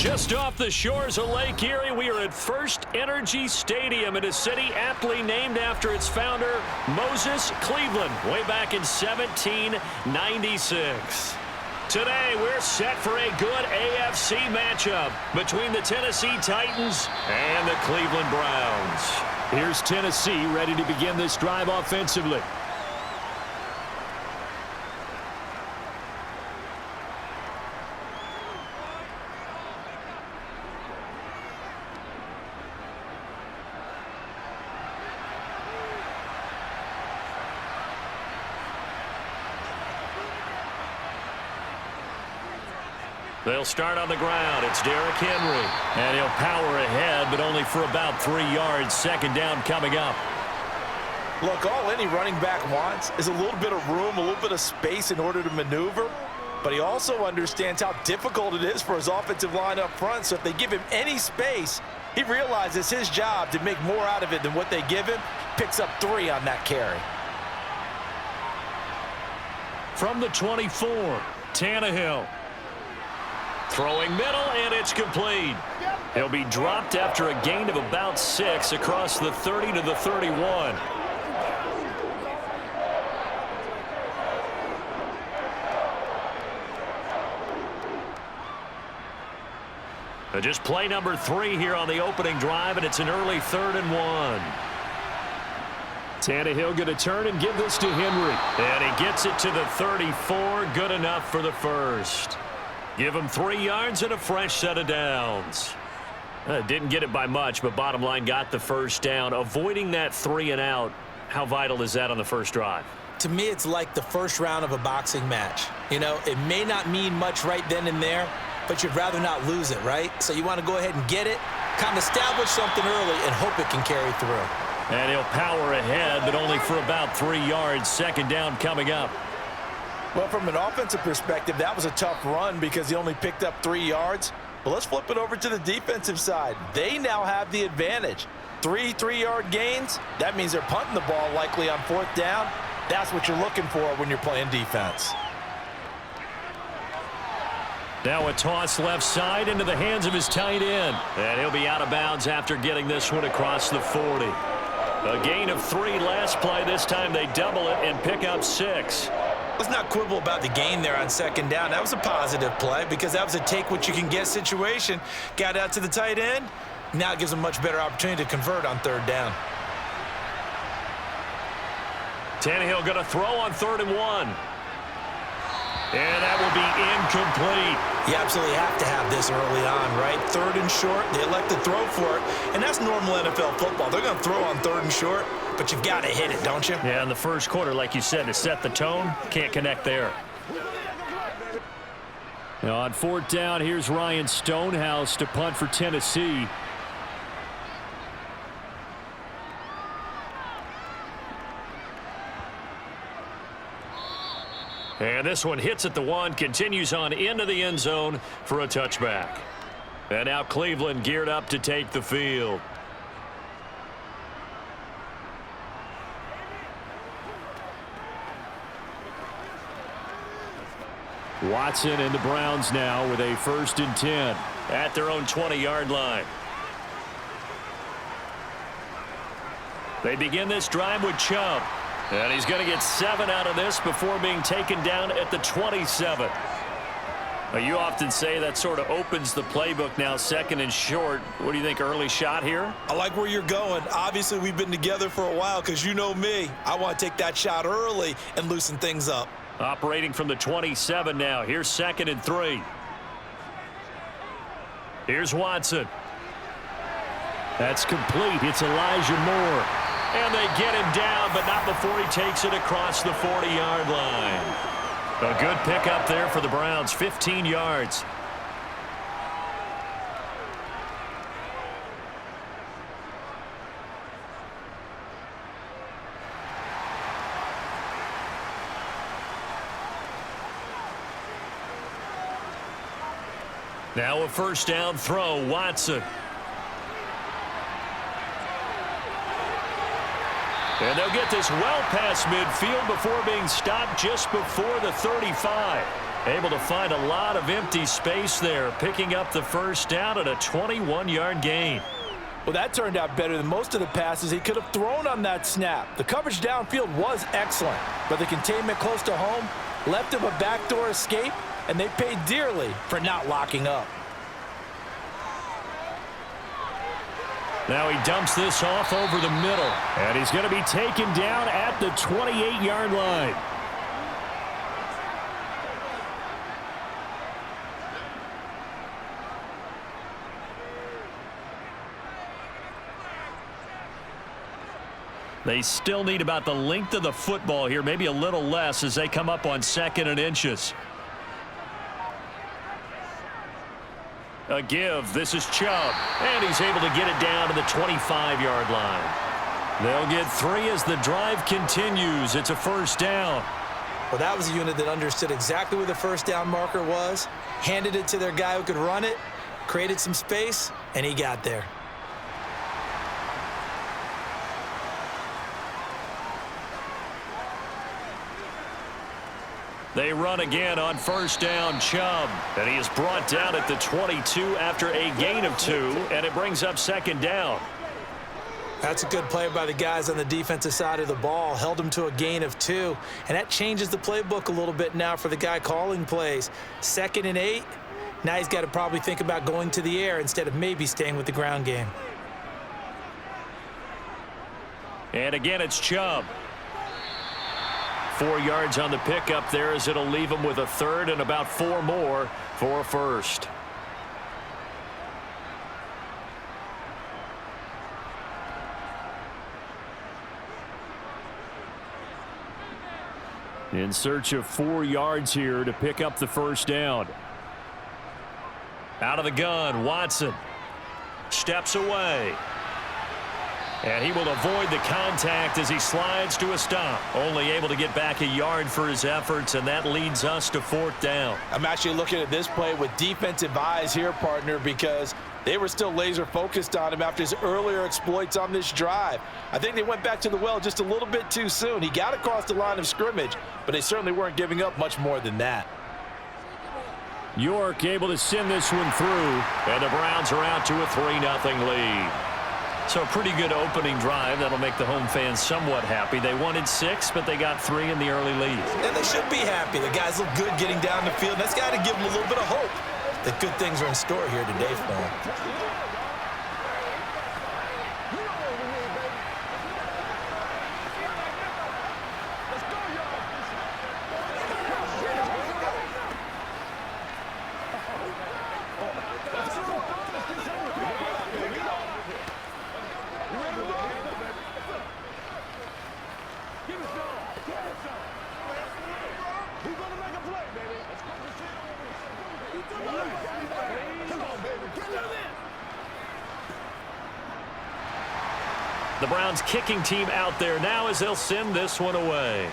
Just off the shores of Lake Erie, we are at First Energy Stadium in a city aptly named after its founder, Moses Cleveland, way back in 1796. Today, we're set for a good AFC matchup between the Tennessee Titans and the Cleveland Browns. Here's Tennessee ready to begin this drive offensively. They'll start on the ground. It's Derrick Henry. And he'll power ahead, but only for about 3 yards. Second down coming up. Look, all any running back wants is a little bit of room, a little bit of space in order to maneuver. But he also understands how difficult it is for his offensive line up front. So if they give him any space, he realizes his job to make more out of it than what they give him. Picks up 3 on that carry. From the 24, Tannehill. Throwing middle, and it's complete. He'll be dropped after a gain of about 6 across the 30 to the 31. Just play number 3 here on the opening drive, and it's an early 3rd and 1. Tannehill going to turn and give this to Henry. And he gets it to the 34. Good enough for the first. Give him 3 yards and a fresh set of downs. Didn't get it by much, but bottom line got the first down. Avoiding that 3 and out, how vital is that on the first drive? To me, it's like the first round of a boxing match. You know, it may not mean much right then and there, but you'd rather not lose it, right? So you want to go ahead and get it, kind of establish something early, and hope it can carry through. And he'll power ahead, but only for about 3 yards. Second down coming up. Well, from an offensive perspective, that was a tough run because he only picked up 3 yards. But let's flip it over to the defensive side. They now have the advantage. 3 3-yard gains, that means they're punting the ball likely on 4th down. That's what you're looking for when you're playing defense. Now a toss left side into the hands of his tight end. And he'll be out of bounds after getting this one across the 40. A gain of 3 last play. This time they double it and pick up 6. Let's not quibble about the gain there on 2nd down. That was a positive play because that was a take-what-you-can-get situation. Got out to the tight end. Now it gives them a much better opportunity to convert on 3rd down. Tannehill going to throw on 3rd and 1. And that will be incomplete. You absolutely have to have this early on, right? 3rd and short, they elect to throw for it. And that's normal NFL football. They're going to throw on 3rd and short, but you've got to hit it, don't you? Yeah, in the first quarter, like you said, to set the tone, can't connect there. Now on 4th down, here's Ryan Stonehouse to punt for Tennessee. And this one hits at the 1, continues on into the end zone for a touchback. And now Cleveland geared up to take the field. Watson and the Browns now with a 1st and 10. At their own 20-yard line. They begin this drive with Chubb. And he's going to get 7 out of this before being taken down at the 27. You often say that sort of opens the playbook now, 2nd and short. What do you think, early shot here? I like where you're going. Obviously, we've been together for a while because you know me. I want to take that shot early and loosen things up. Operating from the 27 now. Here's 2nd and 3. Here's Watson. That's complete. It's Elijah Moore. And they get him down, but not before he takes it across the 40-yard line. A good pickup there for the Browns, 15 yards. Now a 1st down throw, Watson. And they'll get this well past midfield before being stopped just before the 35. Able to find a lot of empty space there, picking up the first down at a 21-yard gain. Well, that turned out better than most of the passes he could have thrown on that snap. The coverage downfield was excellent, but the containment close to home left him a backdoor escape, and they paid dearly for not locking up. Now he dumps this off over the middle, and he's going to be taken down at the 28-yard line. They still need about the length of the football here, maybe a little less as they come up on 2nd and inches. A give. This is Chubb, and he's able to get it down to the 25-yard line. They'll get 3 as the drive continues. It's a first down. Well, that was a unit that understood exactly where the first down marker was, handed it to their guy who could run it, created some space, and he got there. They run again on first down, Chubb. And he is brought down at the 22 after a gain of 2, and it brings up 2nd down. That's a good play by the guys on the defensive side of the ball. Held him to a gain of 2, and that changes the playbook a little bit now for the guy calling plays. 2nd and 8. Now he's got to probably think about going to the air instead of maybe staying with the ground game. And again, it's Chubb. 4 yards on the pickup there as it'll leave him with a 3rd and about 4 more for a first. In search of 4 yards here to pick up the first down. Out of the gun, Watson steps away. And he will avoid the contact as he slides to a stop. Only able to get back a yard for his efforts, and that leads us to 4th down. I'm actually looking at this play with defensive eyes here, partner, because they were still laser focused on him after his earlier exploits on this drive. I think they went back to the well just a little bit too soon. He got across the line of scrimmage, but they certainly weren't giving up much more than that. York able to send this one through, and the Browns are out to a 3-0 lead. So a pretty good opening drive. That'll make the home fans somewhat happy. They wanted 6, but they got 3 in the early lead. And they should be happy. The guys look good getting down the field. That's got to give them a little bit of hope that good things are in store here today for them. The Browns kicking team out there now as they'll send this one away.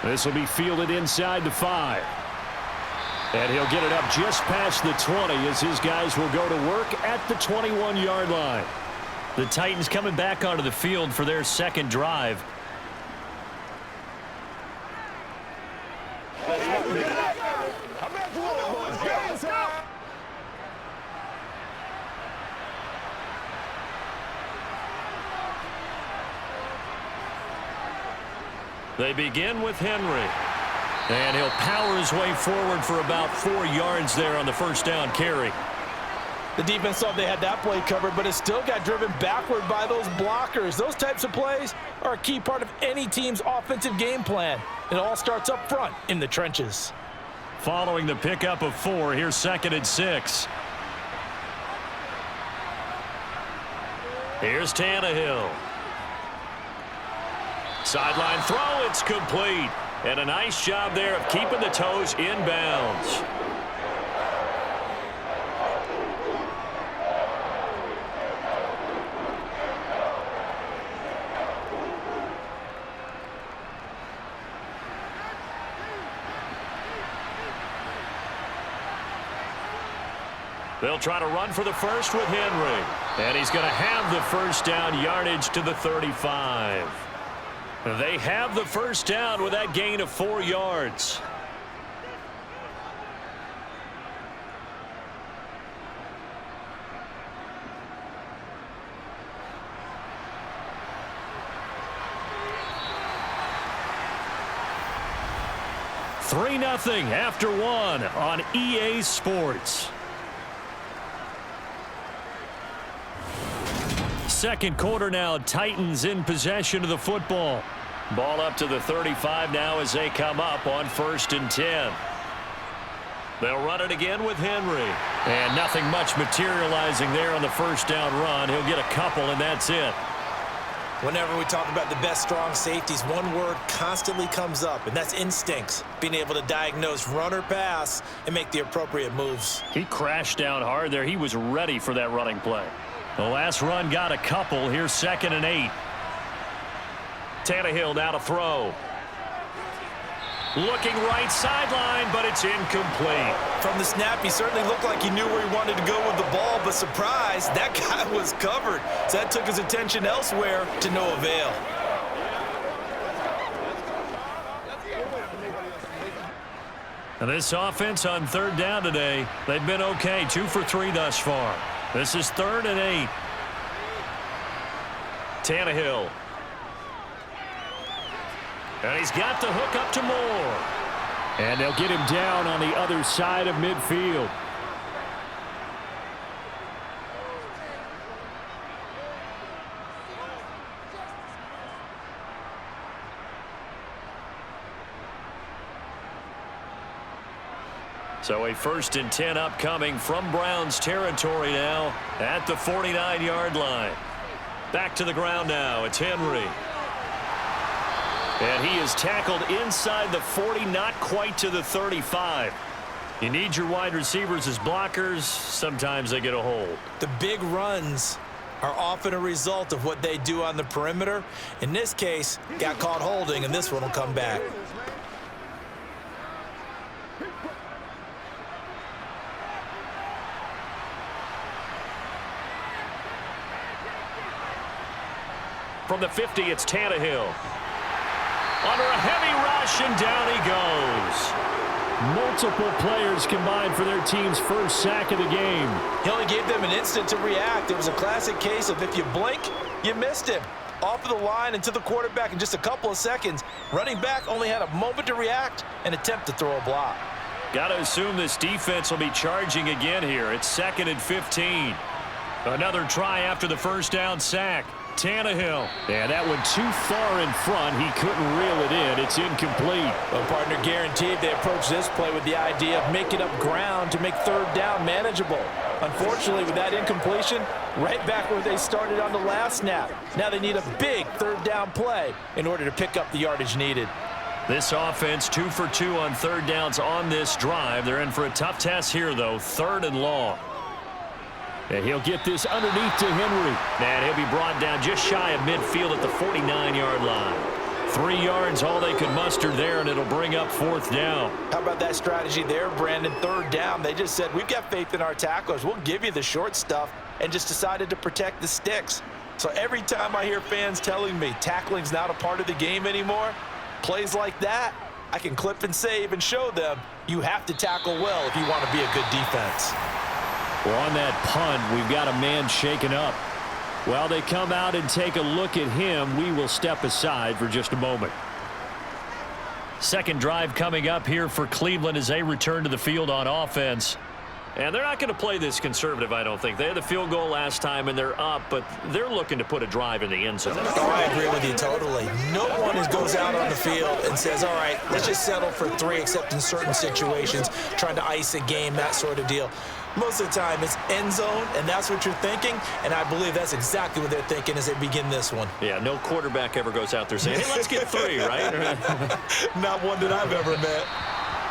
This will be fielded inside the 5. And he'll get it up just past the 20 as his guys will go to work at the 21-yard line. The Titans coming back onto the field for their 2nd drive. They begin with Henry. And he'll power his way forward for about 4 yards there on the first down carry. The defense thought they had that play covered, but it still got driven backward by those blockers. Those types of plays are a key part of any team's offensive game plan. It all starts up front in the trenches. Following the pickup of 4, here's 2nd and 6. Here's Tannehill. Sideline throw, it's complete. And a nice job there of keeping the toes inbounds. They'll try to run for the first with Henry. And he's going to have the first down, yardage to the 35. They have the first down with that gain of 4 yards. Three 0 after 1 on EA Sports. Second quarter now, Titans in possession of the football. Ball up to the 35 now as they come up on 1st and 10. They'll run it again with Henry. And nothing much materializing there on the first down run. He'll get a couple, and that's it. Whenever we talk about the best strong safeties, one word constantly comes up, and that's instincts. Being able to diagnose run or pass and make the appropriate moves. He crashed down hard there. He was ready for that running play. The last run got a couple. Here's 2nd and 8. Tannehill now to throw. Looking right sideline, but it's incomplete. From the snap, he certainly looked like he knew where he wanted to go with the ball, but surprise, that guy was covered. So that took his attention elsewhere to no avail. And this offense on 3rd down today, they've been okay. 2 for 3 thus far. This is 3rd and 8. Tannehill. And he's got the hook up to Moore. And they'll get him down on the other side of midfield. So a 1st and 10 upcoming from Browns territory now at the 49-yard line. Back to the ground now. It's Henry. And he is tackled inside the 40, not quite to the 35. You need your wide receivers as blockers. Sometimes they get a hold. The big runs are often a result of what they do on the perimeter. In this case, got caught holding, and this one will come back. From the 50, it's Tannehill. Under a heavy rush, and down he goes. Multiple players combined for their team's first sack of the game. He only gave them an instant to react. It was a classic case of if you blink, you missed him. Off of the line and to the quarterback in just a couple of seconds. Running back only had a moment to react and attempt to throw a block. Got to assume this defense will be charging again here. It's 2nd and 15. Another try after the first down sack. Tannehill. Yeah, that one too far in front. He couldn't reel it in. It's incomplete. Well, partner, guaranteed they approach this play with the idea of making up ground to make 3rd down manageable. Unfortunately, with that incompletion, right back where they started on the last snap. Now they need a big 3rd down play in order to pick up the yardage needed. This offense 2 for 2 on 3rd downs on this drive. They're in for a tough test here, though. 3rd and long. And he'll get this underneath to Henry. And he'll be brought down just shy of midfield at the 49-yard line. 3 yards, all they could muster there, and it'll bring up 4th down. How about that strategy there, Brandon? 3rd down. They just said, we've got faith in our tacklers. We'll give you the short stuff, and just decided to protect the sticks. So every time I hear fans telling me tackling's not a part of the game anymore, plays like that, I can clip and save and show them you have to tackle well if you want to be a good defense. Well, on that punt, we've got a man shaken up. While they come out and take a look at him, we will step aside for just a moment. Second drive coming up here for Cleveland as they return to the field on offense. And they're not going to play this conservative, I don't think. They had the field goal last time, and they're up, but they're looking to put a drive in the end zone. Oh, I agree with you totally. No one goes out on the field and says, all right, let's just settle for 3, except in certain situations, trying to ice a game, that sort of deal. Most of the time, it's end zone, and that's what you're thinking, and I believe that's exactly what they're thinking as they begin this one. Yeah, no quarterback ever goes out there saying, hey, let's get 3, right? Not one that I've ever met.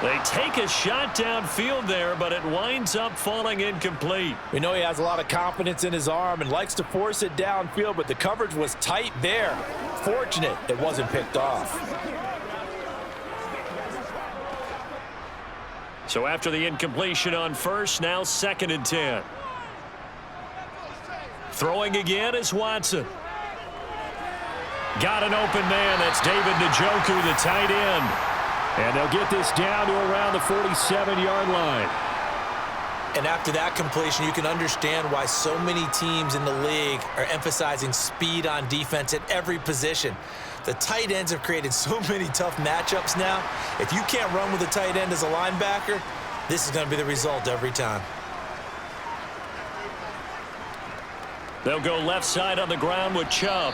They take a shot downfield there, but it winds up falling incomplete. We know he has a lot of confidence in his arm and likes to force it downfield, but the coverage was tight there. Fortunate it wasn't picked off. So after the incompletion on first, now 2nd and 10. Throwing again is Watson. Got an open man. That's David Njoku, the tight end. And they'll get this down to around the 47-yard line. And after that completion, you can understand why so many teams in the league are emphasizing speed on defense at every position. The tight ends have created so many tough matchups now. If you can't run with a tight end as a linebacker, this is going to be the result every time. They'll go left side on the ground with Chubb.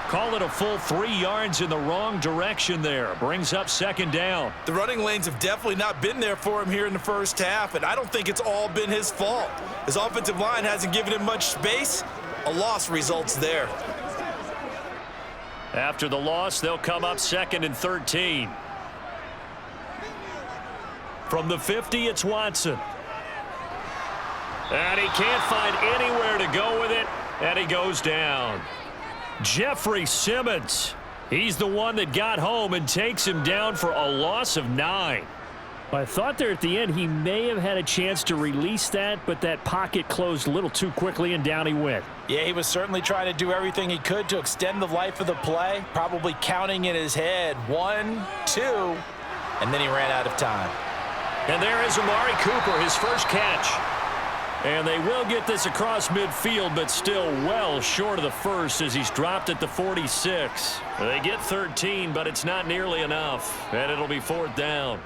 Call it a full 3 yards in the wrong direction there. Brings up second down. The running lanes have definitely not been there for him here in the first half, and I don't think it's all been his fault. His offensive line hasn't given him much space. A loss results there. After the loss, they'll come up 2nd and 13. From the 50, it's Watson. And he can't find anywhere to go with it, and he goes down. Jeffrey Simmons, he's the one that got home and takes him down for a loss of 9. I thought there at the end he may have had a chance to release that, but that pocket closed a little too quickly, and down he went. Yeah, he was certainly trying to do everything he could to extend the life of the play, probably counting in his head 1, 2, and then he ran out of time. And there is Amari Cooper, his first catch. And they will get this across midfield, but still well short of the first as he's dropped at the 46. They get 13, but it's not nearly enough, and it'll be 4th down.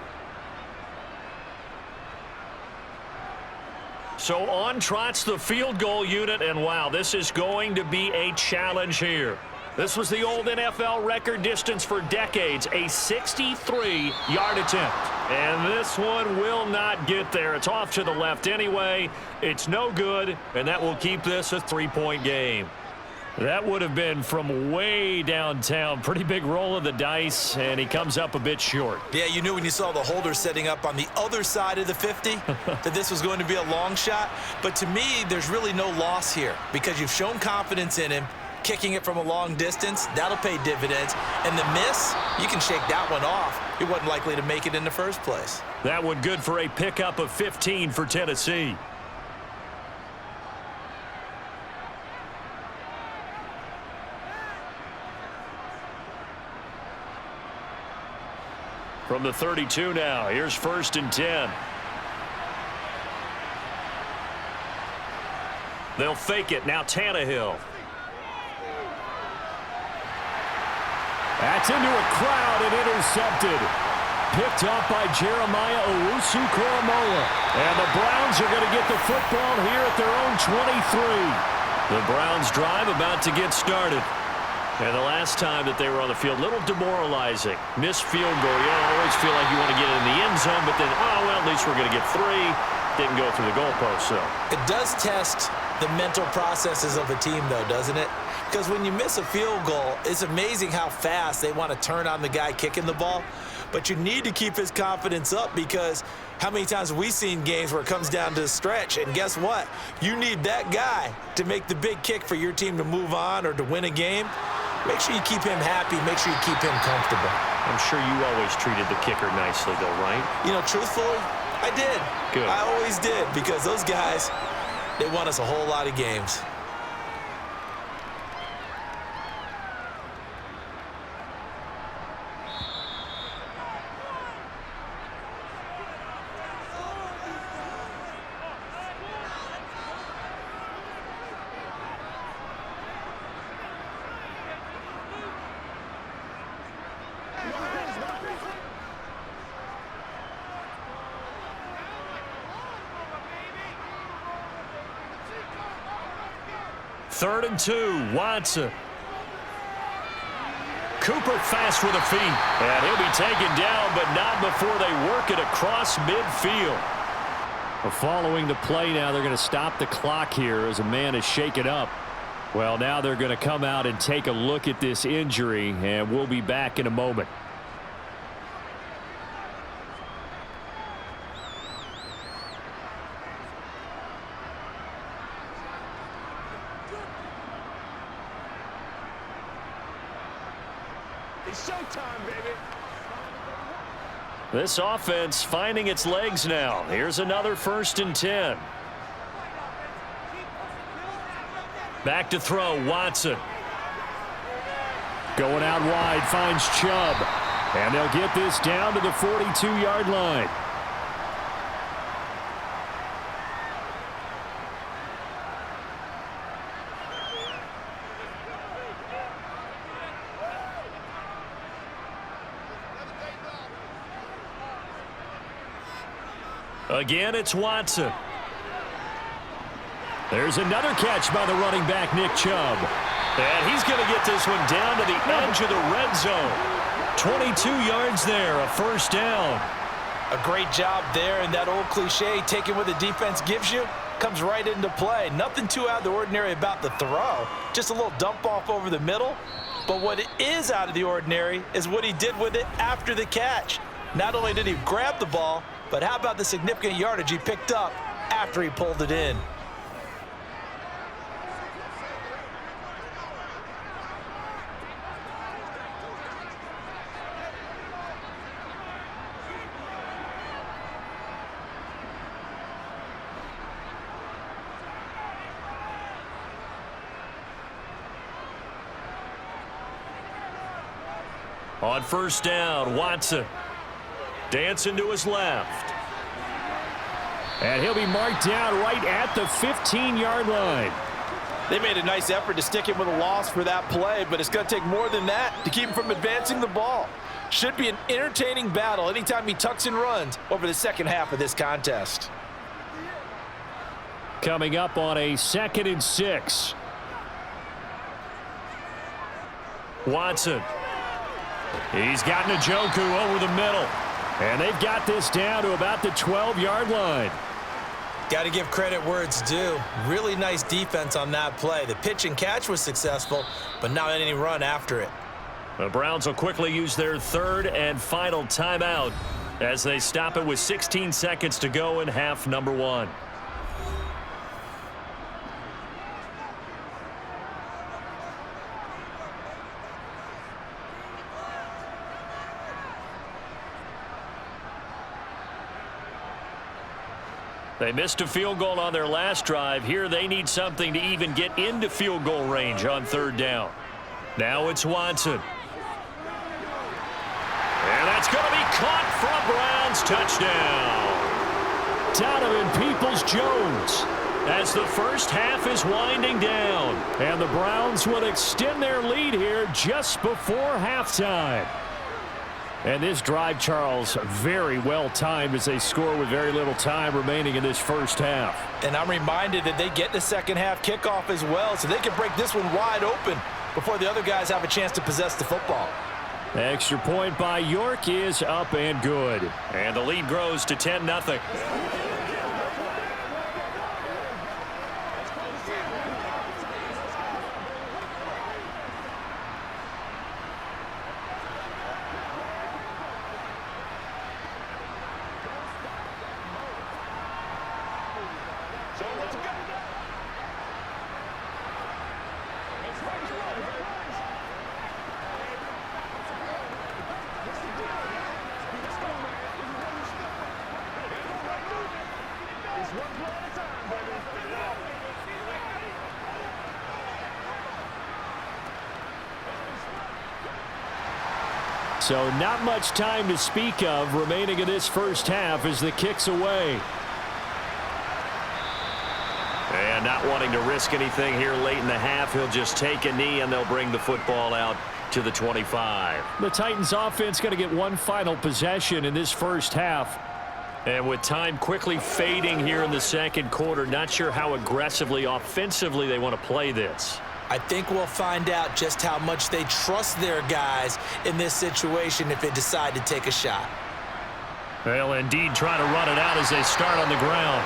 So on trots the field goal unit, and wow, this is going to be a challenge here. This was the old NFL record distance for decades, a 63-yard attempt. And this one will not get there. It's off to the left anyway. It's no good, and that will keep this a 3-point game. That would have been from way downtown. Pretty big roll of the dice, and he comes up a bit short. Yeah, you knew when you saw the holder setting up on the other side of the 50 that this was going to be a long shot. But to me, there's really no loss here because you've shown confidence in him. Kicking it from a long distance, that'll pay dividends. And the miss, you can shake that one off. He wasn't likely to make it in the first place. That one good for a pickup of 15 for Tennessee. From the 32 now, here's 1st and 10. They'll fake it. Now Tannehill. That's into a crowd and intercepted. Picked up by Jeremiah Owusu-Koramoah. And the Browns are going to get the football here at their own 23. The Browns drive about to get started. And the last time that they were on the field, a little demoralizing. Missed field goal. You always feel like you want to get in the end zone, but then, oh, well, at least we're going to get 3. Didn't go through the goalpost, though. It does test the mental processes of a team, though, doesn't it? Because when you miss a field goal, it's amazing how fast they want to turn on the guy kicking the ball. But you need to keep his confidence up because how many times have we seen games where it comes down to the stretch? And guess what? You need that guy to make the big kick for your team to move on or to win a game. Make sure you keep him happy. Make sure you keep him comfortable. I'm sure you always treated the kicker nicely, though, right? You know, truthfully, I did. Good. I always did because those guys, they won us a whole lot of games. Third and 2, Watson. Cooper fast with the feet. And he'll be taken down, but not before they work it across midfield. Following the play now, they're going to stop the clock here as a man is shaken up. Well, now they're going to come out and take a look at this injury, and we'll be back in a moment. It's showtime, baby. This offense finding its legs now. Here's another 1st and 10. Back to throw, Watson. Going out wide, finds Chubb. And they'll get this down to the 42-yard line. Again, it's Watson. There's another catch by the running back, Nick Chubb. And he's going to get this one down to the edge of the red zone. 22 yards there, a first down. A great job there, and that old cliche, taking what the defense gives you, comes right into play. Nothing too out of the ordinary about the throw. Just a little dump off over the middle. But what is out of the ordinary is what he did with it after the catch. Not only did he grab the ball, but how about the significant yardage he picked up after he pulled it in? On first down, Watson dancing to his left. And he'll be marked down right at the 15-yard line. They made a nice effort to stick him with a loss for that play, but it's going to take more than that to keep him from advancing the ball. Should be an entertaining battle anytime he tucks and runs over the second half of this contest. Coming up on a 2nd and 6. Watson. He's got Njoku over the middle. And they've got this down to about the 12-yard line. Got to give credit where it's due. Really nice defense on that play. The pitch and catch was successful, but not any run after it. The Browns will quickly use their third and final timeout as they stop it with 16 seconds to go in half number 1. They missed a field goal on their last drive. Here they need something to even get into field goal range on third down. Now it's Watson. And that's going to be caught for a Browns touchdown. Donovan Peoples-Jones. As the first half is winding down. And the Browns will extend their lead here just before halftime. And this drive, Charles, very well timed as they score with very little time remaining in this first half. And I'm reminded that they get the second half kickoff as well, so they can break this one wide open before the other guys have a chance to possess the football. Extra point by York is up and good. And the lead grows to 10-0. So not much time to speak of remaining in this first half as the kick's away. And not wanting to risk anything here late in the half, he'll just take a knee and they'll bring the football out to the 25. The Titans offense going to get one final possession in this first half. And with time quickly fading here in the second quarter, not sure how aggressively offensively they want to play this. I think we'll find out just how much they trust their guys in this situation if they decide to take a shot. They'll indeed try to run it out as they start on the ground.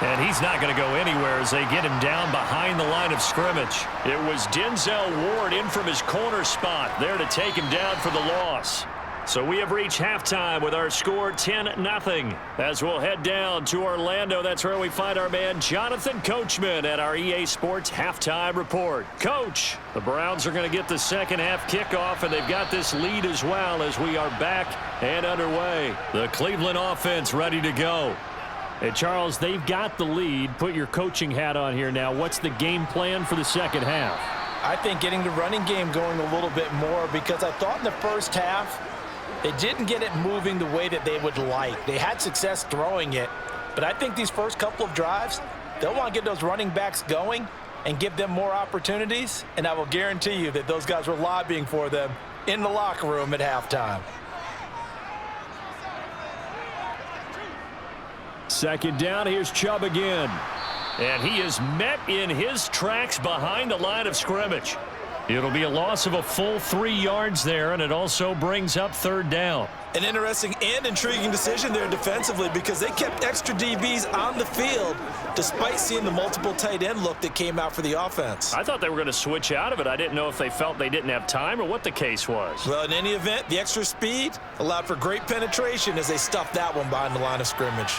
And he's not going to go anywhere as they get him down behind the line of scrimmage. It was Denzel Ward in from his corner spot there to take him down for the loss. So we have reached halftime with our score 10-0. As we'll head down to Orlando, that's where we find our man Jonathan Coachman at our EA Sports Halftime Report. Coach, the Browns are going to get the second half kickoff, and they've got this lead as well as we are back and underway. The Cleveland offense ready to go. Hey, Charles, they've got the lead. Put your coaching hat on here now. What's the game plan for the second half? I think getting the running game going a little bit more, because I thought in the first half they didn't get it moving the way that they would like. They had success throwing it, but I think these first couple of drives, they'll want to get those running backs going and give them more opportunities, and I will guarantee you that those guys were lobbying for them in the locker room at halftime. Second down, here's Chubb again. And he is met in his tracks behind the line of scrimmage. It'll be a loss of a full 3 yards there, and it also brings up third down. An interesting and intriguing decision there defensively, because they kept extra DBs on the field despite seeing the multiple tight end look that came out for the offense. I thought they were going to switch out of it. I didn't know if they felt they didn't have time or what the case was. Well, in any event, the extra speed allowed for great penetration as they stuffed that one behind the line of scrimmage.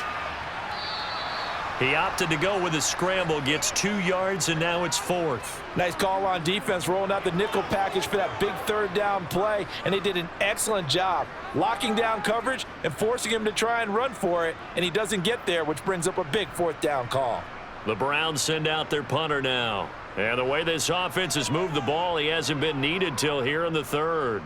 He opted to go with a scramble, gets 2 yards, and now it's fourth. Nice call on defense, rolling out the nickel package for that big third down play, and they did an excellent job locking down coverage and forcing him to try and run for it, and he doesn't get there, which brings up a big fourth down call. The Browns send out their punter now. And the way this offense has moved the ball, he hasn't been needed till here in the third.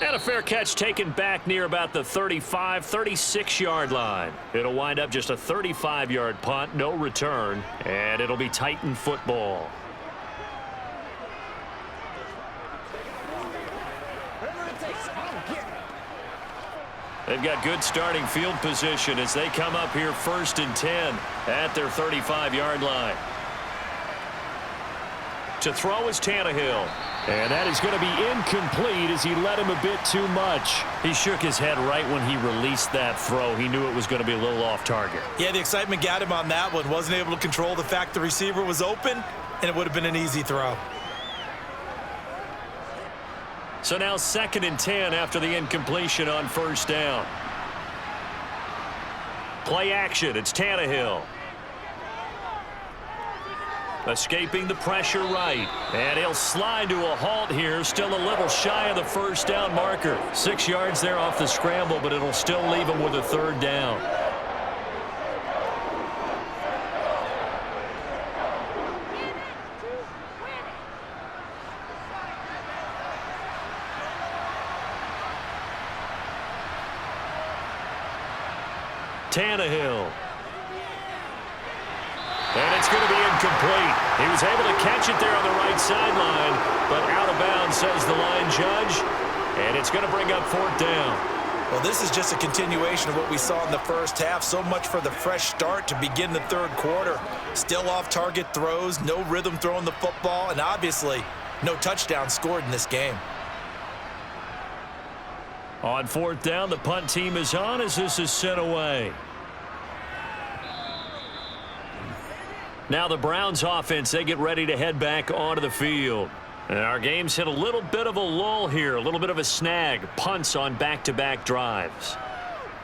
And a fair catch taken back near about the 35, 36-yard line. It'll wind up just a 35-yard punt, no return, and it'll be Titan football. They've got good starting field position as they come up here 1st and 10 at their 35-yard line. To throw is Tannehill. And that is going to be incomplete as he let him a bit too much. He shook his head right when he released that throw. He knew it was going to be a little off target. Yeah, the excitement got him on that one. Wasn't able to control the fact the receiver was open, and it would have been an easy throw. So now 2nd and 10 after the incompletion on 1st down. Play action. It's Tannehill. Escaping the pressure right. And he'll slide to a halt here. Still a little shy of the 1st down marker. 6 yards there off the scramble, but it'll still leave him with a 3rd down. Tannehill. And it's going to be incomplete. He was able to catch it there on the right sideline, but out of bounds, says the line judge. And it's going to bring up 4th down. Well, this is just a continuation of what we saw in the first half. So much for the fresh start to begin the third quarter. Still off-target throws, no rhythm throwing the football, and obviously no touchdown scored in this game. On 4th down, the punt team is on as this is sent away. Now the Browns offense, they get ready to head back onto the field. And our game's hit a little bit of a lull here, a little bit of a snag. Punts on back-to-back drives.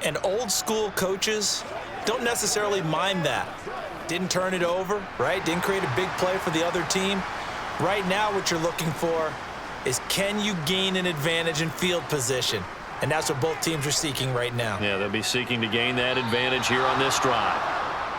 And old school coaches don't necessarily mind that. Didn't turn it over, right? Didn't create a big play for the other team. Right now what you're looking for is, can you gain an advantage in field position? And that's what both teams are seeking right now. Yeah, they'll be seeking to gain that advantage here on this drive.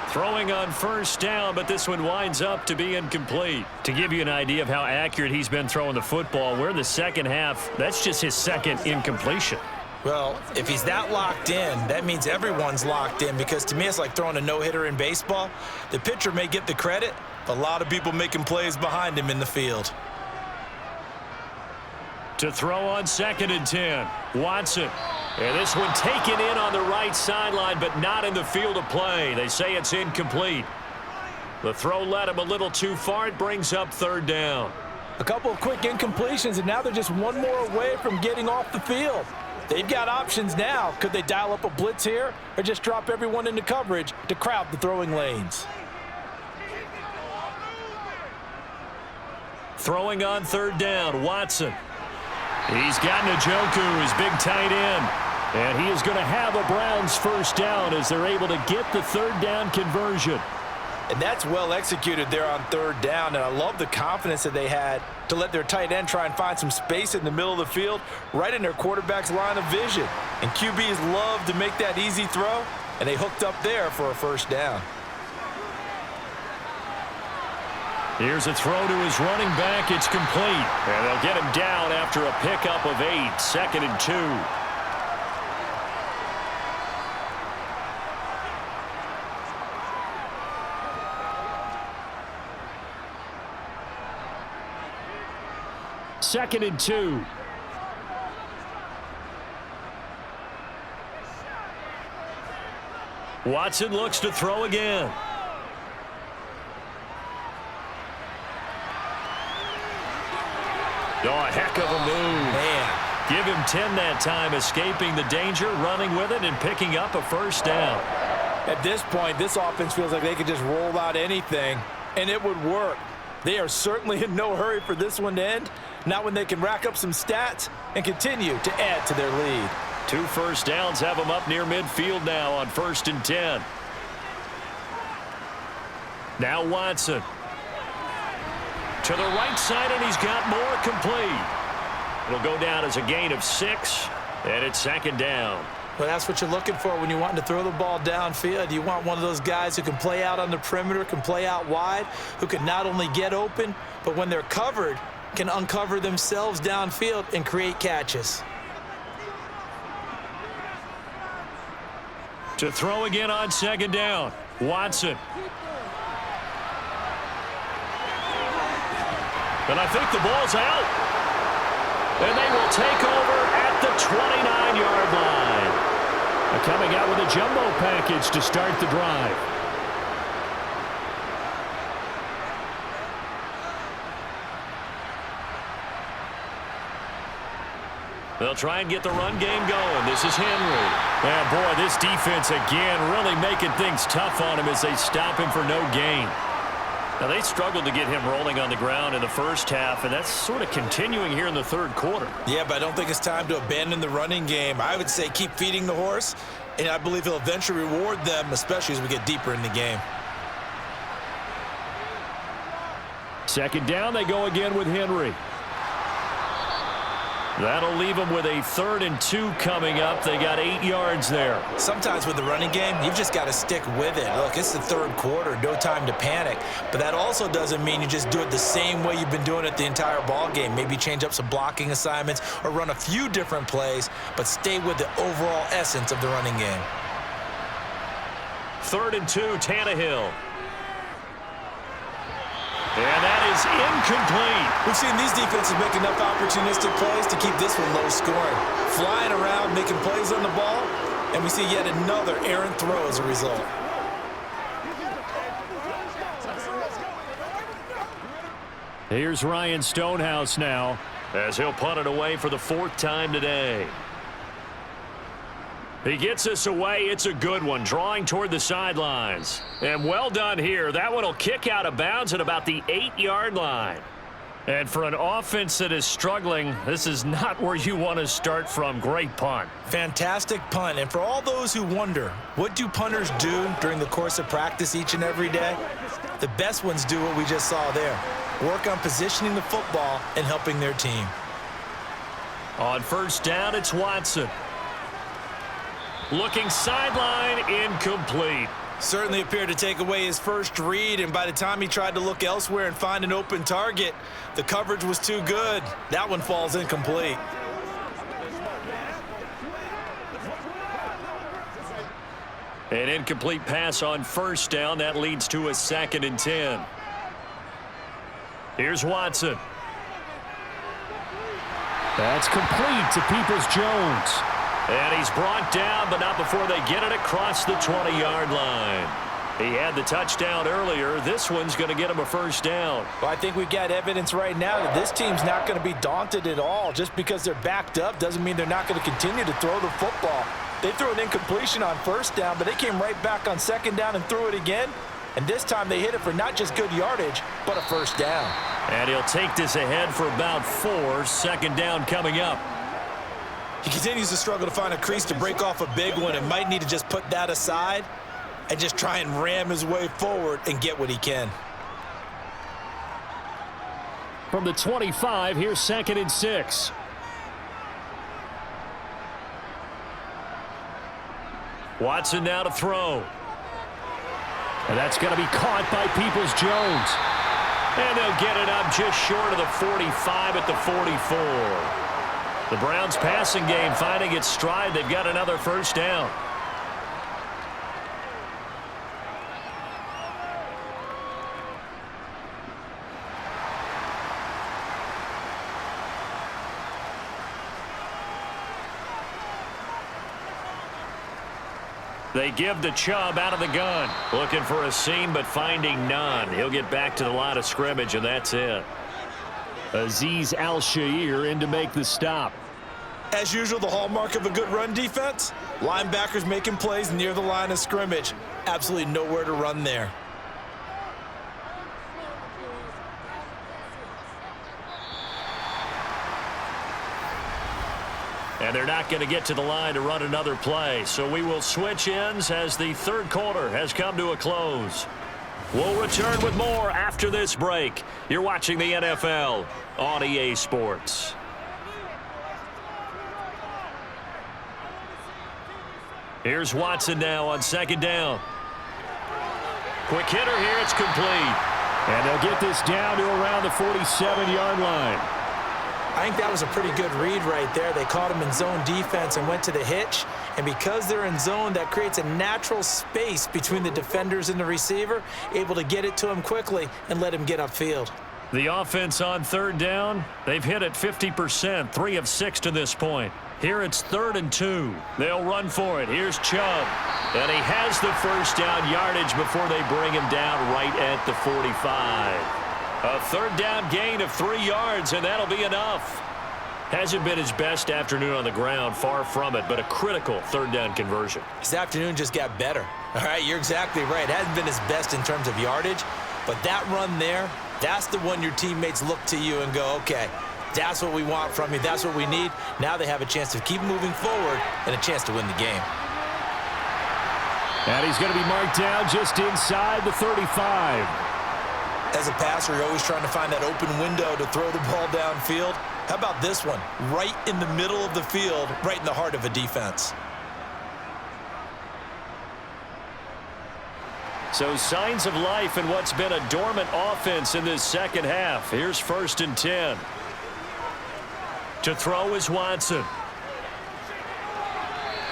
Throwing on 1st down, but this one winds up to be incomplete. To give you an idea of how accurate he's been throwing the football, we're in the second half. That's just his 2nd incompletion. Well, if he's that locked in, that means everyone's locked in, because to me it's like throwing a no-hitter in baseball. The pitcher may get the credit, but a lot of people making plays behind him in the field. To throw on 2nd and 10, Watson. And this one taken in on the right sideline, but not in the field of play. They say it's incomplete. The throw led him a little too far. It brings up 3rd down. A couple of quick incompletions, and now they're just one more away from getting off the field. They've got options now. Could they dial up a blitz here or just drop everyone into coverage to crowd the throwing lanes? Throwing on 3rd down, Watson. He's got Njoku, his big tight end. And he is going to have a Browns 1st down as they're able to get the 3rd down conversion. And that's well executed there on 3rd down. And I love the confidence that they had to let their tight end try and find some space in the middle of the field, right in their quarterback's line of vision. And QBs love to make that easy throw, and they hooked up there for a 1st down. Here's a throw to his running back. It's complete. And they'll get him down after a pickup of 8, 2nd and 2. Second and 2. Watson looks to throw again. Oh, a heck of a move. Man. Give him 10 that time, escaping the danger, running with it, and picking up a first down. At this point, this offense feels like they could just roll out anything, and it would work. They are certainly in no hurry for this one to end, not when they can rack up some stats and continue to add to their lead. 2 first downs have them up near midfield now on 1st and 10. Now Watson. To the right side, and he's got more, complete. It'll go down as a gain of 6, and it's 2nd down. Well, that's what you're looking for when you want to throw the ball downfield. You want one of those guys who can play out on the perimeter, can play out wide, who can not only get open, but when they're covered, can uncover themselves downfield and create catches. To throw again on 2nd down, Watson. And I think the ball's out. And they will take over at the 29-yard line. Coming out with a jumbo package to start the drive. They'll try and get the run game going. This is Henry. And boy, this defense again really making things tough on him as they stop him for no gain. Now, they struggled to get him rolling on the ground in the first half, and that's sort of continuing here in the 3rd quarter. Yeah, but I don't think it's time to abandon the running game. I would say keep feeding the horse, and I believe he'll eventually reward them, especially as we get deeper in the game. 2nd down, they go again with Henry. That'll leave them with a 3rd and 2 coming up. They got 8 yards there. Sometimes with the running game, you've just got to stick with it. Look, it's the 3rd quarter, no time to panic. But that also doesn't mean you just do it the same way you've been doing it the entire ball game. Maybe change up some blocking assignments or run a few different plays, but stay with the overall essence of the running game. 3rd and 2, Tannehill. And that is incomplete. We've seen these defenses make enough opportunistic plays to keep this one low scoring. Flying around, making plays on the ball, and we see yet another errant throw as a result. Here's Ryan Stonehouse now, as he'll punt it away for the 4th time today. He gets this away. It's a good one, drawing toward the sidelines. And well done here. That one will kick out of bounds at about the 8-yard line. And for an offense that is struggling, this is not where you want to start from. Great punt. Fantastic punt. And for all those who wonder, what do punters do during the course of practice each and every day? The best ones do what we just saw there. Work on positioning the football and helping their team. On 1st down, it's Watson. Looking sideline, incomplete. Certainly appeared to take away his first read, and by the time he tried to look elsewhere and find an open target, the coverage was too good. That one falls incomplete. An incomplete pass on 1st down. That leads to a 2nd and 10. Here's Watson. That's complete to Peoples-Jones. And he's brought down, but not before they get it across the 20-yard line. He had the touchdown earlier. This one's going to get him a 1st down. Well, I think we've got evidence right now that this team's not going to be daunted at all. Just because they're backed up doesn't mean they're not going to continue to throw the football. They threw an incompletion on 1st down, but they came right back on 2nd down and threw it again. And this time they hit it for not just good yardage, but a 1st down. And he'll take this ahead for about 4. 2nd down coming up. He continues to struggle to find a crease to break off a big one and might need to just put that aside and just try and ram his way forward and get what he can. From the 25, here's 2nd and 6. Watson now to throw. And that's going to be caught by Peoples-Jones. And they'll get it up just short of the 45 at the 44. The Browns passing game finding its stride. They've got another first down. They give to Chubb out of the gun. Looking for a seam, but finding none. He'll get back to the line of scrimmage, and that's it. Azeez Al-Shaair in to make the stop. As usual, the hallmark of a good run defense, linebackers making plays near the line of scrimmage. Absolutely nowhere to run there. And they're not going to get to the line to run another play. So we will switch ends as the third quarter has come to a close. We'll return with more after this break. You're watching the NFL on EA Sports. Here's Watson now on second down. Quick hitter here. It's complete. And they'll get this down to around the 47-yard line. I think that was a pretty good read right there. They caught him in zone defense and went to the hitch. And because they're in zone, that creates a natural space between the defenders and the receiver, able to get it to him quickly and let him get upfield. The offense on third down, they've hit it 50%, 3 of 6 to this point. Here it's 3rd and 2. They'll run for it. Here's Chubb. And he has the first down yardage before they bring him down right at the 45. A third down gain of 3 yards, and that'll be enough. Hasn't been his best afternoon on the ground, far from it, but a critical third down conversion. His afternoon just got better. All right, you're exactly right. It hasn't been his best in terms of yardage, but that run there, that's the one your teammates look to you and go, okay, that's what we want from you. That's what we need. Now they have a chance to keep moving forward and a chance to win the game. And he's going to be marked down just inside the 35. As a passer, you're always trying to find that open window to throw the ball downfield. How about this one? Right in the middle of the field, right in the heart of a defense. So signs of life in what's been a dormant offense in this second half. Here's 1st and 10. To throw is Watson.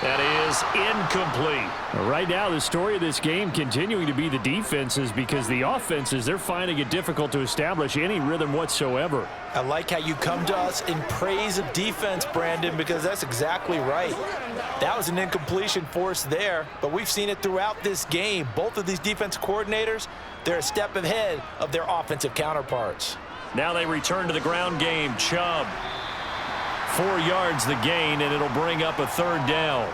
That is incomplete. Right now, the story of this game continuing to be the defenses, because the offenses, they're finding it difficult to establish any rhythm whatsoever. I like how you come to us in praise of defense, Brandon, because that's exactly right. That was an incompletion forced there, but we've seen it throughout this game. Both of these defense coordinators, they're a step ahead of their offensive counterparts. Now they return to the ground game. Chubb. 4 yards the gain, and it'll bring up a third down.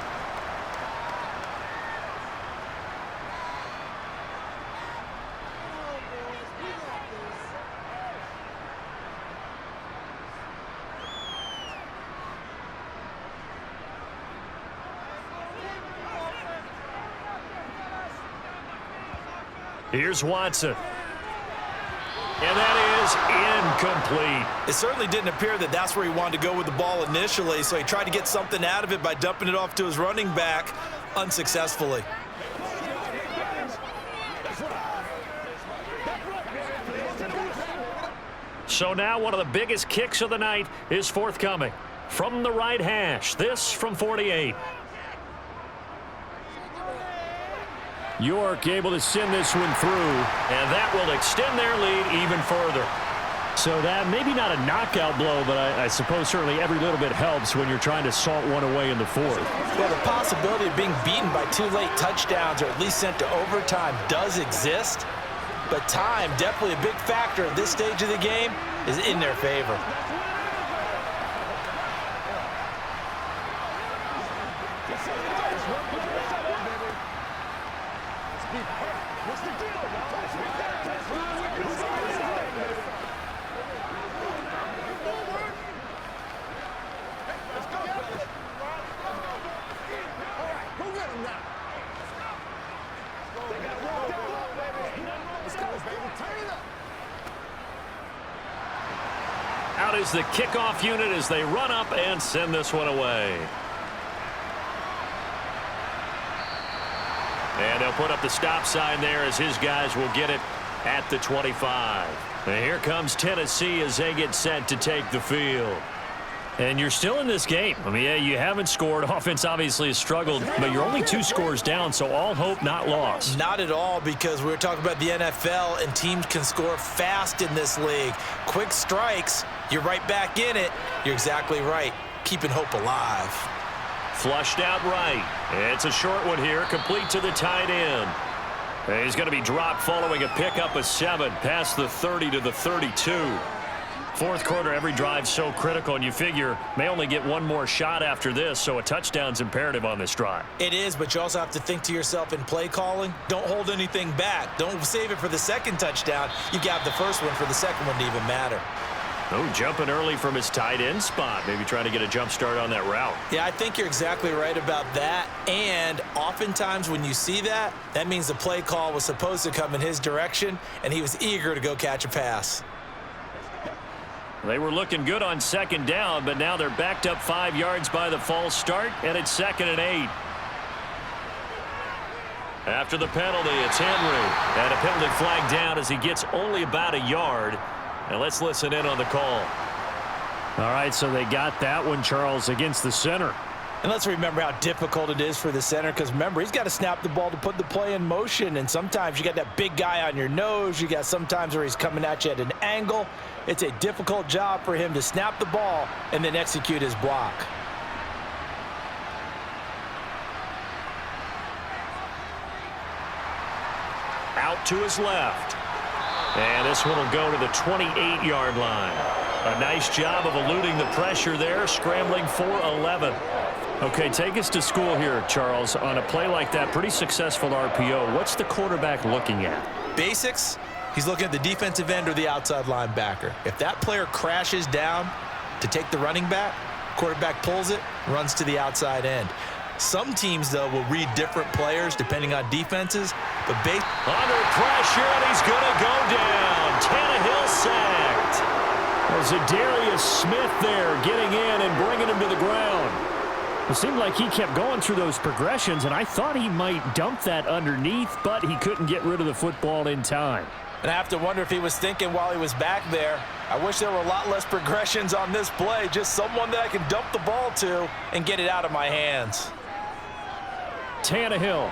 Here's Watson. And that is incomplete. It certainly didn't appear that that's where he wanted to go with the ball initially, so he tried to get something out of it by dumping it off to his running back unsuccessfully. So now one of the biggest kicks of the night is forthcoming. From the right hash, this from 48. York able to send this one through. And that will extend their lead even further. So that maybe not a knockout blow, but I suppose certainly every little bit helps when you're trying to salt one away in the fourth. Well, the possibility of being beaten by 2 late touchdowns or at least sent to overtime does exist. But time, definitely a big factor at this stage of the game, is in their favor. Out is the kickoff unit as they run up and send this one away. And they'll put up the stop sign there as his guys will get it at the 25. And here comes Tennessee as they get set to take the field. And you're still in this game. I mean, yeah, you haven't scored. Offense obviously has struggled, but you're only 2 scores down, so all hope not lost. Not at all, because we were talking about the NFL, and teams can score fast in this league. Quick strikes, you're right back in it. You're exactly right. Keeping hope alive. Flushed out right. It's a short one here, complete to the tight end. And he's going to be dropped following a pickup of 7 past the 30 to the 32. Fourth quarter, every drive so critical, and you figure may only get one more shot after this, so a touchdown's imperative on this drive. It is, but you also have to think to yourself in play calling, don't hold anything back. Don't save it for the second touchdown. You got the first one for the second one to even matter. Oh, jumping early from his tight end spot. Maybe trying to get a jump start on that route. Yeah, I think you're exactly right about that. And oftentimes when you see that, that means the play call was supposed to come in his direction, and he was eager to go catch a pass. They were looking good on second down, but now they're backed up 5 yards by the false start, and it's 2nd and 8. After the penalty, it's Henry. And a penalty flag down as he gets only about a yard. And let's listen in on the call. All right, so they got that one, Charles, against the center. And let's remember how difficult it is for the center, because remember, he's got to snap the ball to put the play in motion, and sometimes you got that big guy on your nose. You got sometimes where he's coming at you at an angle. It's a difficult job for him to snap the ball and then execute his block. Out to his left. And this one will go to the 28-yard line. A nice job of eluding the pressure there, scrambling for 11. Okay, take us to school here, Charles. On a play like that, pretty successful RPO. What's the quarterback looking at? Basics, he's looking at the defensive end or the outside linebacker. If that player crashes down to take the running back, quarterback pulls it, runs to the outside end. Some teams, though, will read different players depending on defenses. But under pressure, and he's going to go down. Tannehill sacked. There's a Darius Smith there getting in and bringing him to the ground. It seemed like he kept going through those progressions, and I thought he might dump that underneath, but he couldn't get rid of the football in time. And I have to wonder if he was thinking while he was back there, I wish there were a lot less progressions on this play, just someone that I can dump the ball to and get it out of my hands. Tannehill.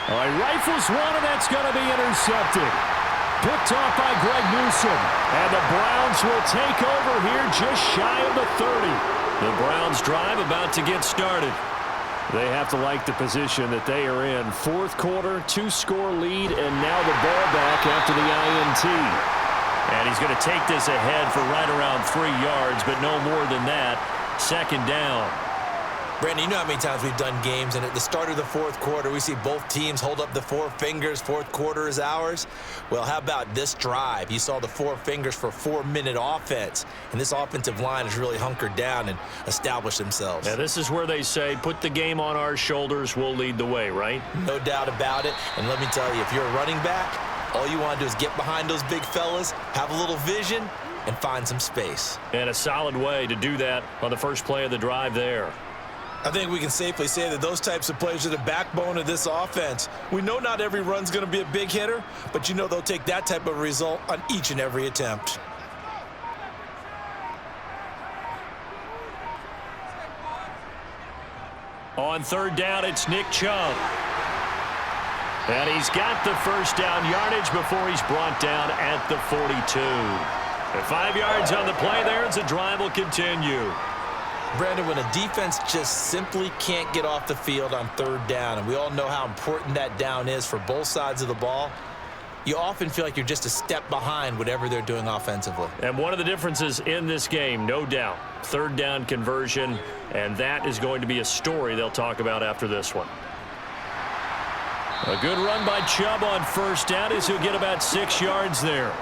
All right, rifles one, and that's going to be intercepted. Picked off by Greg Newsome. And the Browns will take over here just shy of the 30. The Browns drive about to get started. They have to like the position that they are in. Fourth quarter, 2-score lead, and now the ball back after the INT. And he's going to take this ahead for right around 3 yards, but no more than that. 2nd down. Brandon, you know how many times we've done games, and at the start of the fourth quarter, we see both teams hold up the 4 fingers. Fourth quarter is ours. Well, how about this drive? You saw the 4 fingers for 4-minute offense, and this offensive line has really hunkered down and established themselves. Yeah, this is where they say, put the game on our shoulders, we'll lead the way, right? No doubt about it. And let me tell you, if you're a running back, all you want to do is get behind those big fellas, have a little vision, and find some space. And a solid way to do that on the first play of the drive there. I think we can safely say that those types of plays are the backbone of this offense. We know not every run's going to be a big hitter, but you know they'll take that type of result on each and every attempt. On 3rd down, it's Nick Chubb. And he's got the first down yardage before he's brought down at the 42. And 5 yards on the play there as the drive will continue. Brandon, when a defense just simply can't get off the field on 3rd down, and we all know how important that down is for both sides of the ball, you often feel like you're just a step behind whatever they're doing offensively. And one of the differences in this game, no doubt, 3rd down conversion, and that is going to be a story they'll talk about after this one. A good run by Chubb on 1st down as he'll get about 6 yards there.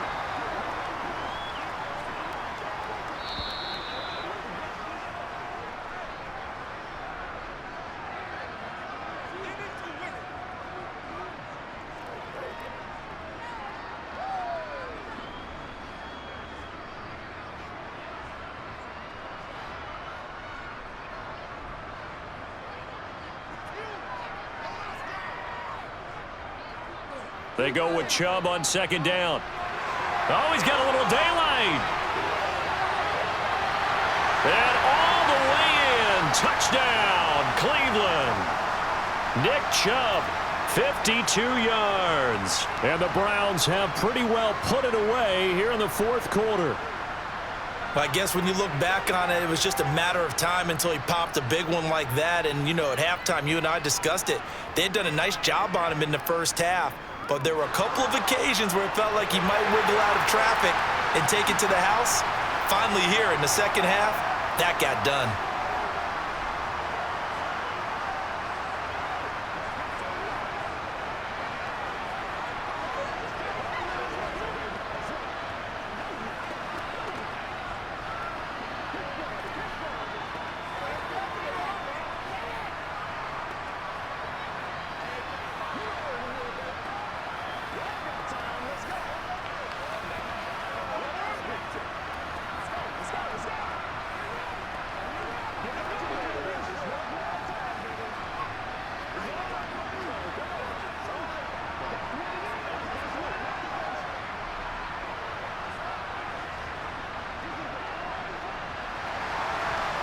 They go with Chubb on second down. Oh, he's got a little daylight. And all the way in. Touchdown, Cleveland. Nick Chubb, 52 yards. And the Browns have pretty well put it away here in the fourth quarter. I guess when you look back on it, it was just a matter of time until he popped a big one like that. And, you know, at halftime, you and I discussed it. They had done a nice job on him in the first half. But there were a couple of occasions where it felt like he might wiggle out of traffic and take it to the house. Finally here in the second half, that got done.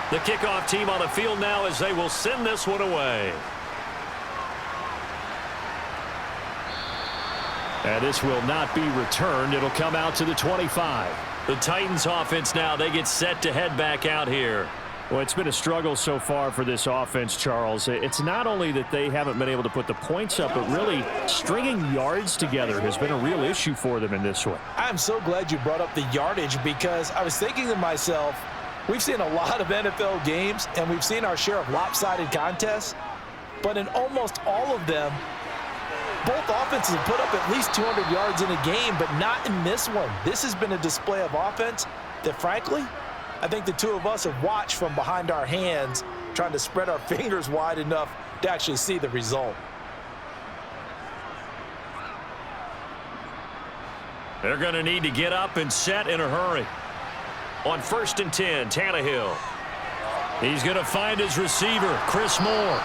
The kickoff team on the field now as they will send this one away. And this will not be returned. It'll come out to the 25. The Titans offense now, they get set to head back out here. Well, it's been a struggle so far for this offense, Charles. It's not only that they haven't been able to put the points up, but really stringing yards together has been a real issue for them in this one. I'm so glad you brought up the yardage because I was thinking to myself, we've seen a lot of NFL games, and we've seen our share of lopsided contests. But in almost all of them, both offenses have put up at least 200 yards in a game, but not in this one. This has been a display of offense that, frankly, I think the two of us have watched from behind our hands, trying to spread our fingers wide enough to actually see the result. They're going to need to get up and set in a hurry. On 1st and 10, Tannehill. He's going to find his receiver, Chris Moore.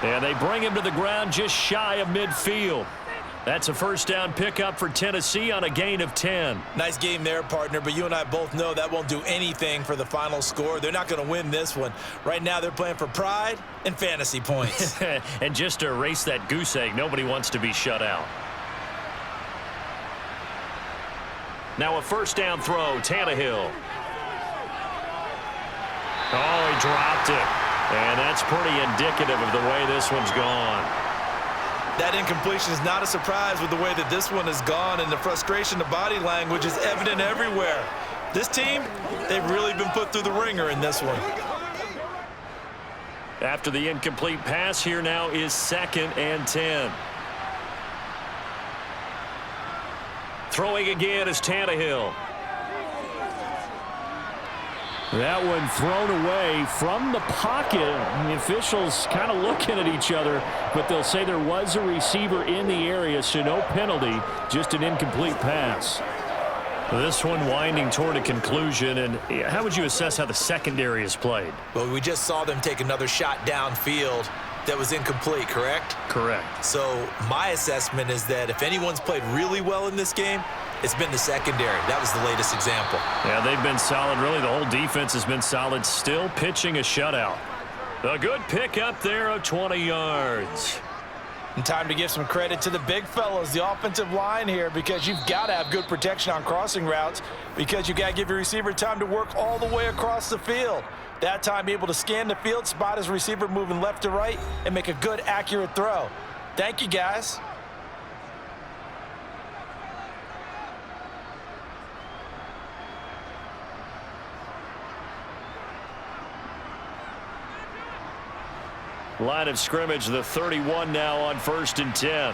And they bring him to the ground just shy of midfield. That's a first down pickup for Tennessee on a gain of 10. Nice game there, partner, but you and I both know that won't do anything for the final score. They're not going to win this one. Right now they're playing for pride and fantasy points. And just to erase that goose egg, nobody wants to be shut out. Now a first down throw, Tannehill. Oh, he dropped it. And that's pretty indicative of the way this one's gone. That incompletion is not a surprise with the way that this one has gone, and the frustration, the body language is evident everywhere. This team, they've really been put through the ringer in this one. After the incomplete pass, here now is 2nd and 10. Throwing again is Tannehill. That one thrown away from the pocket. The officials kind of looking at each other, but they'll say there was a receiver in the area, so no penalty, just an incomplete pass. This one winding toward a conclusion, and how would you assess how the secondary is played? Well, we just saw them take another shot downfield that was incomplete, correct? Correct. So my assessment is that if anyone's played really well in this game, it's been the secondary. That was the latest example. Yeah, they've been solid. Really, the whole defense has been solid. Still pitching a shutout. A good pickup there of 20 yards. And time to give some credit to the big fellas, the offensive line here, because you've got to have good protection on crossing routes because you've got to give your receiver time to work all the way across the field. That time, be able to scan the field, spot his receiver moving left to right, and make a good, accurate throw. Thank you, guys. Line of scrimmage, the 31 now on 1st and 10.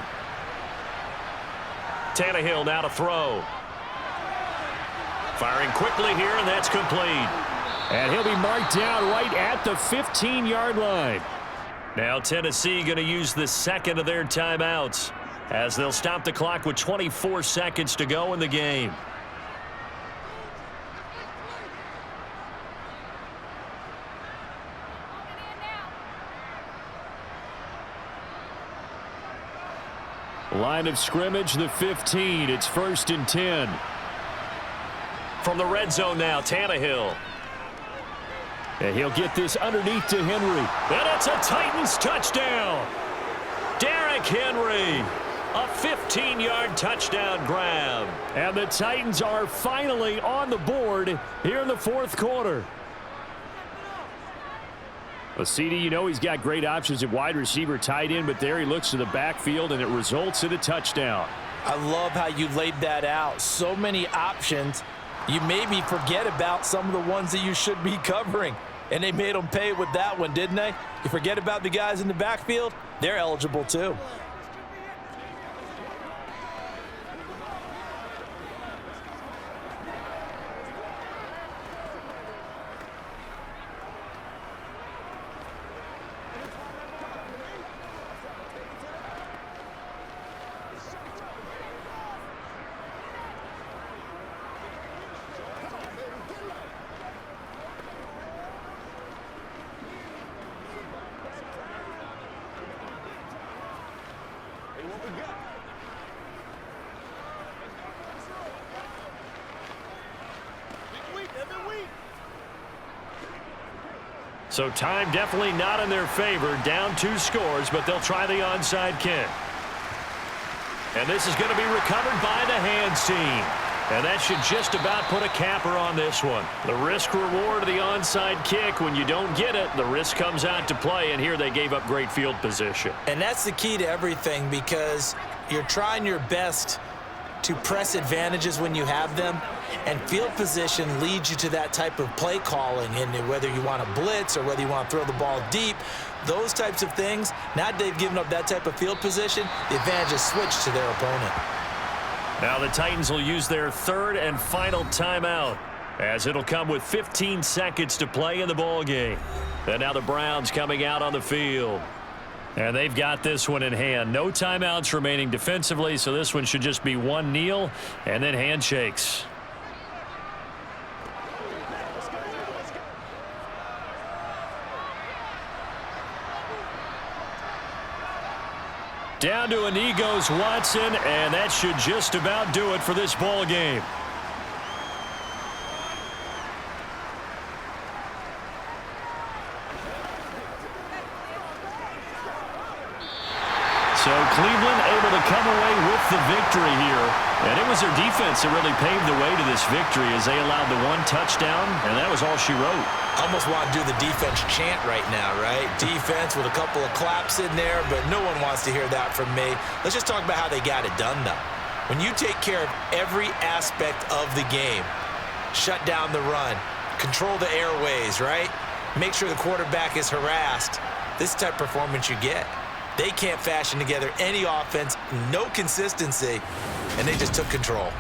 Tannehill now to throw. Firing quickly here, and that's complete. And he'll be marked down right at the 15-yard line. Now Tennessee going to use the second of their timeouts as they'll stop the clock with 24 seconds to go in the game. Line of scrimmage, the 15. It's 1st and 10. From the red zone now, Tannehill. And he'll get this underneath to Henry. And it's a Titans touchdown. Derrick Henry. A 15-yard touchdown grab. And the Titans are finally on the board here in the 4th quarter. Well, CD, you know he's got great options at wide receiver, tight end, but there he looks to the backfield, and it results in a touchdown. I love how you laid that out. So many options. You maybe forget about some of the ones that you should be covering. And they made them pay with that one, didn't they? You forget about the guys in the backfield, they're eligible too. So time definitely not in their favor. Down 2 scores, but they'll try the onside kick. And this is going to be recovered by the hands team. And that should just about put a capper on this one. The risk-reward of the onside kick, when you don't get it, the risk comes out to play, and here they gave up great field position. And that's the key to everything, because you're trying your best to press advantages when you have them, and field position leads you to that type of play calling, and whether you want to blitz or whether you want to throw the ball deep, those types of things. Now they've given up that type of field position, the advantage is switched to their opponent. Now the Titans will use their 3rd and final timeout, as it'll come with 15 seconds to play in the ball game. And now the Browns coming out on the field. And they've got this one in hand. No timeouts remaining defensively, so this one should just be one kneel and then handshakes. Down to a knee goes Watson, and that should just about do it for this ball game. So Cleveland able to come away with the victory here. And it was their defense that really paved the way to this victory as they allowed the 1 touchdown, and that was all she wrote. Almost want to do the defense chant right now, right? Defense with a couple of claps in there, but no one wants to hear that from me. Let's just talk about how they got it done, though. When you take care of every aspect of the game, shut down the run, control the airways, right? Make sure the quarterback is harassed. This type of performance you get. They can't fashion together any offense, no consistency, and they just took control.